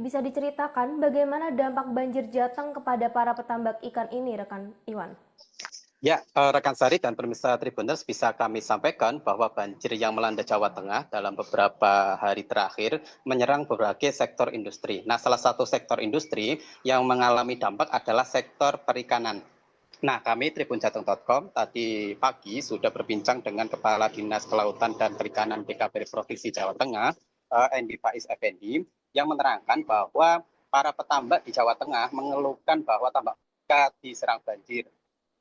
bisa diceritakan bagaimana dampak banjir Jateng kepada para petambak ikan ini, rekan Iwan? Ya, rekan Sari dan pemirsa Tribuners bisa kami sampaikan bahwa banjir yang melanda Jawa Tengah dalam beberapa hari terakhir menyerang berbagai sektor industri. Nah, salah satu sektor industri yang mengalami dampak adalah sektor perikanan. Nah, kami tribunjateng.com tadi pagi sudah berbincang dengan Kepala Dinas Kelautan dan Perikanan BKP Provinsi Jawa Tengah, Endi Faiz Effendi, yang menerangkan bahwa para petambak di Jawa Tengah mengeluhkan bahwa tambak mereka diserang banjir.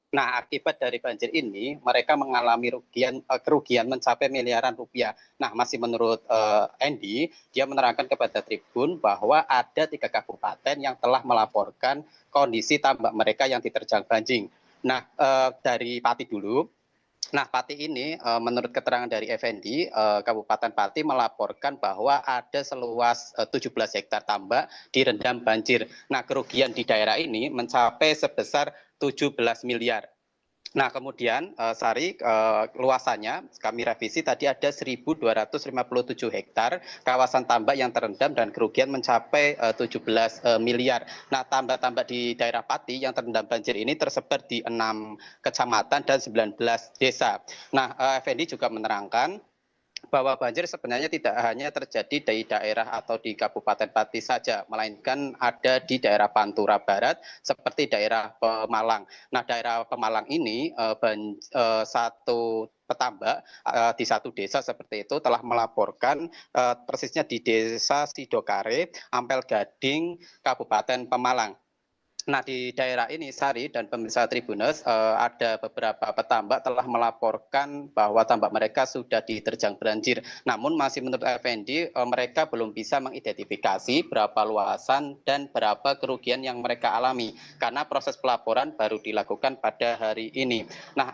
Nah, akibat dari banjir ini, mereka mengalami kerugian mencapai miliaran rupiah. Nah, masih menurut Andy, dia menerangkan kepada Tribun bahwa ada 3 kabupaten yang telah melaporkan kondisi tambak mereka yang diterjang banjir. Nah, dari Pati dulu. Nah, Pati ini menurut keterangan dari Effendi, Kabupaten Pati melaporkan bahwa ada seluas 17 hektar tambak direndam banjir. Nah, kerugian di daerah ini mencapai sebesar 17 miliar. Nah, kemudian Sari, luasannya kami revisi tadi ada 1.257 hektar kawasan tambak yang terendam dan kerugian mencapai 17 miliar. Nah, tambak-tambak di daerah Pati yang terendam banjir ini tersebar di 6 kecamatan dan 19 desa. Nah, Effendi juga menerangkan bahwa banjir sebenarnya tidak hanya terjadi di daerah atau di Kabupaten Pati saja, melainkan ada di daerah Pantura Barat seperti daerah Pemalang. Nah, daerah Pemalang ini satu petambak di satu desa seperti itu telah melaporkan persisnya di desa Sidokare, Ampel Gading, Kabupaten Pemalang. Nah, di daerah ini Sari dan pemirsa Tribuners, ada beberapa petambak telah melaporkan bahwa tambak mereka sudah diterjang banjir. Namun masih menurut Effendi, mereka belum bisa mengidentifikasi berapa luasan dan berapa kerugian yang mereka alami karena proses pelaporan baru dilakukan pada hari ini. Nah,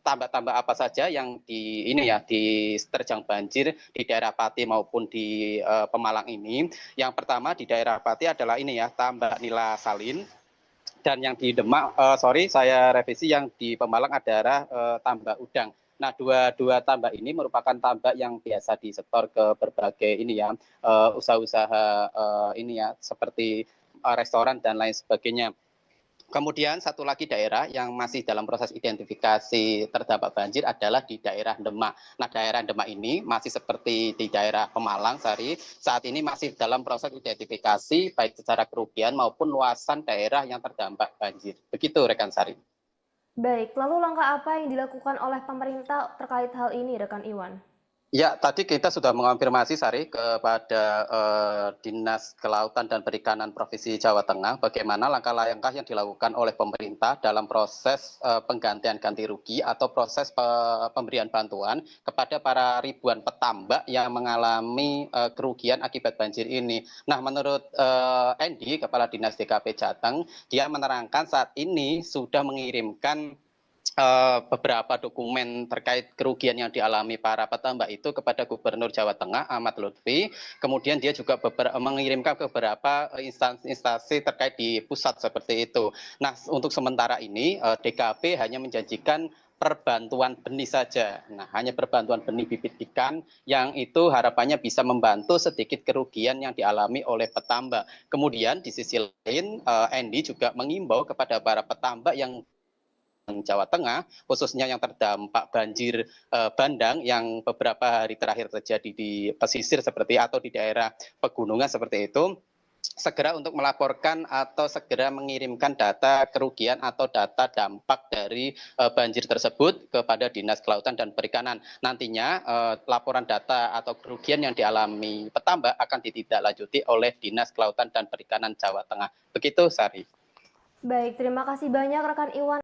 tambak-tambak apa saja yang diterjang banjir di daerah Pati maupun di Pemalang ini? Yang pertama di daerah Pati adalah tambak nila salin. Dan yang di Demak, saya revisi, yang di Pemalang adalah tambak udang. Nah, dua tambak ini merupakan tambak yang biasa disetor ke berbagai usaha-usaha seperti restoran dan lain sebagainya. Kemudian satu lagi daerah yang masih dalam proses identifikasi terdampak banjir adalah di daerah Demak. Nah, daerah Demak ini masih seperti di daerah Pemalang, Sari, saat ini masih dalam proses identifikasi baik secara kerugian maupun luasan daerah yang terdampak banjir. Begitu, rekan Sari. Baik, lalu langkah apa yang dilakukan oleh pemerintah terkait hal ini, rekan Iwan? Ya, tadi kita sudah mengonfirmasi, Sari, kepada Dinas Kelautan dan Perikanan Provinsi Jawa Tengah bagaimana langkah-langkah yang dilakukan oleh pemerintah dalam proses penggantian ganti rugi atau proses pemberian bantuan kepada para ribuan petambak yang mengalami kerugian akibat banjir ini. Nah, menurut Andy, Kepala Dinas DKP Jateng, dia menerangkan saat ini sudah mengirimkan beberapa dokumen terkait kerugian yang dialami para petambak itu kepada Gubernur Jawa Tengah Ahmad Lutfi. Kemudian dia juga mengirimkan ke beberapa instansi terkait di pusat seperti itu. Nah, untuk sementara ini DKP hanya menjanjikan perbantuan benih saja. Nah, hanya perbantuan benih bibit ikan yang itu harapannya bisa membantu sedikit kerugian yang dialami oleh petambak. Kemudian di sisi lain, Andy juga mengimbau kepada para petambak yang Jawa Tengah, khususnya yang terdampak banjir bandang yang beberapa hari terakhir terjadi di pesisir seperti atau di daerah pegunungan seperti itu, segera untuk melaporkan atau segera mengirimkan data kerugian atau data dampak dari banjir tersebut kepada Dinas Kelautan dan Perikanan. Nantinya laporan data atau kerugian yang dialami petambak akan ditindaklanjuti oleh Dinas Kelautan dan Perikanan Jawa Tengah. Begitu, Sari. Baik, terima kasih banyak rekan Iwan.